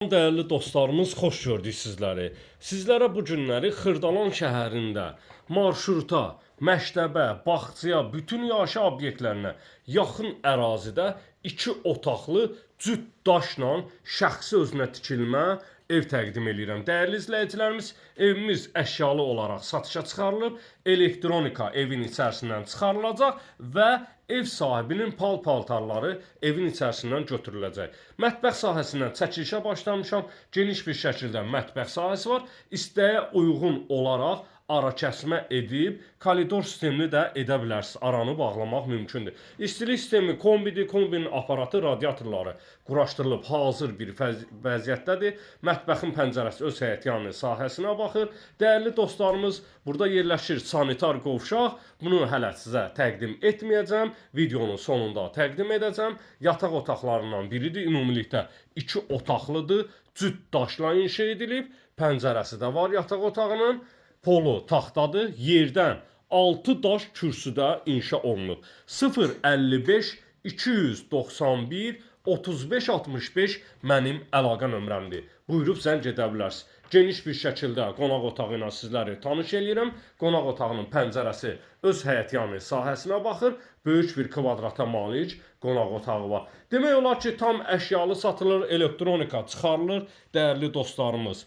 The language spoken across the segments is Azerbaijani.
Değerli dostlarımız, xoş gördük sizləri. Sizlərə bu günləri Xırdalan şəhərində marşruta, məktəbə, bağçaya, bütün yaşa obyektlərinə yaxın ərazidə 2 otaqlı cüt daşla şəxsi özünə tikilmə ev təqdim edirəm. Dəyərli izləyicilərimiz, evimiz əşyalı olaraq satışa çıxarılıb, elektronika evin içərisindən çıxarılacaq və ev sahibinin pal-paltarları evin içərisindən götürüləcək. Mətbəx sahəsindən çəkilişə başlamışam. Geniş bir şəkildə mətbəx sahəsi var. İstəyə uyğun olaraq ara kəsmə edib, koridor sistemini də edə bilərsiniz. Aranı bağlamaq mümkündür. İstilik sistemi kombidir. Kombinin aparatı, radiatorları quraşdırılıb hazır bir vəziyyətdədir. Mətbəxin pəncərəsi öz həyətyanı sahəsinə baxır. Dəyərli dostlarımız, burada yerləşir sanitar qovşaq. Bunu hələ sizə təqdim etməyəcəm. Videonun sonunda təqdim edəcəm. Yataq otaqlarından biridir. Ümumilikdə 2 otaqlıdır. Cüt daşla inşa edilib. Pəncərəsi də var yataq otağının. Polu taxtadır. Yerdən 6 daş kürsüdə inşa olunub. 055 291 35 65 mənim əlaqə nömrəmdir. Buyurub zəng edə bilərsiniz. Geniş bir şəkildə qonaq otağı ilə sizləri tanış eləyirəm. Qonaq otağının pəncərəsi öz həyətyanı sahəsinə baxır. Böyük bir kvadrata malik qonaq otağı var. Demək olar ki, tam əşyalı satılır, elektronika çıxarılır. Dəyərli dostlarımız,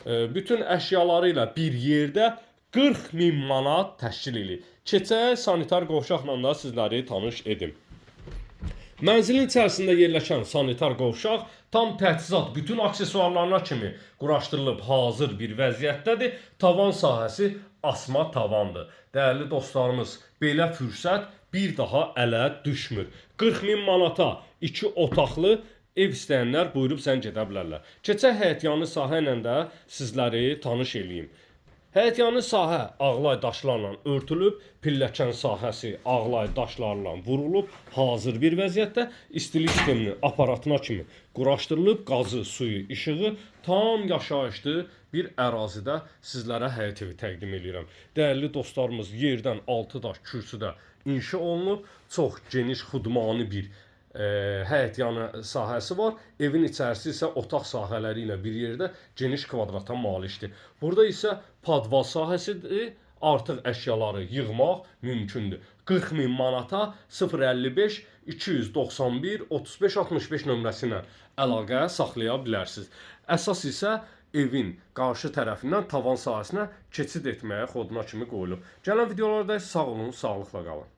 bütün əşyaları ilə bir yerdə 40.000 manat təşkil edir. Keçək sanitar qovşaqla da sizləri tanış edim. Mənzilin içərisində yerləşən sanitar qovşaq tam təchizat, bütün aksesuarlarına kimi quraşdırılıb hazır bir vəziyyətdədir. Tavan sahəsi asma tavandır. Dəyərli dostlarımız, belə fürsət bir daha ələ düşmür. 40.000 manata 2 otaqlı ev istəyənlər buyurub zəng edə bilərlər. Keçək həyətyanı sahə ilə də sizləri tanış eləyim. Həyətyanı sahə ağlay daşlarla örtülüb, pilləkən sahəsi ağlay daşlarla vurulub, hazır bir vəziyyətdə istilik sisteminin aparatına kimi quraşdırılıb, qazı, suyu, işığı tam yaşayışlı bir ərazidə sizlərə həyət evi təqdim edirəm. Dəyərli dostlarımız, yerdən 6 daş kürsüdə inşa olunub, çox geniş xudmani bir həyətyanı sahəsi var. Evin içərisi isə otaq sahələri ilə bir yerdə geniş kvadrata malikdir. Burada isə padval sahəsidir. Artıq əşyaları yığmaq mümkündür. 40.000 manata 055 291 35 65 nömrəsi ilə əlaqə saxlaya bilərsiniz. Əsas isə evin qarşı tərəfindən tavan sahəsinə keçid etməyə xoduna kimi qoyulub. Gələn videolarda sağ olun, sağlıqla qalın.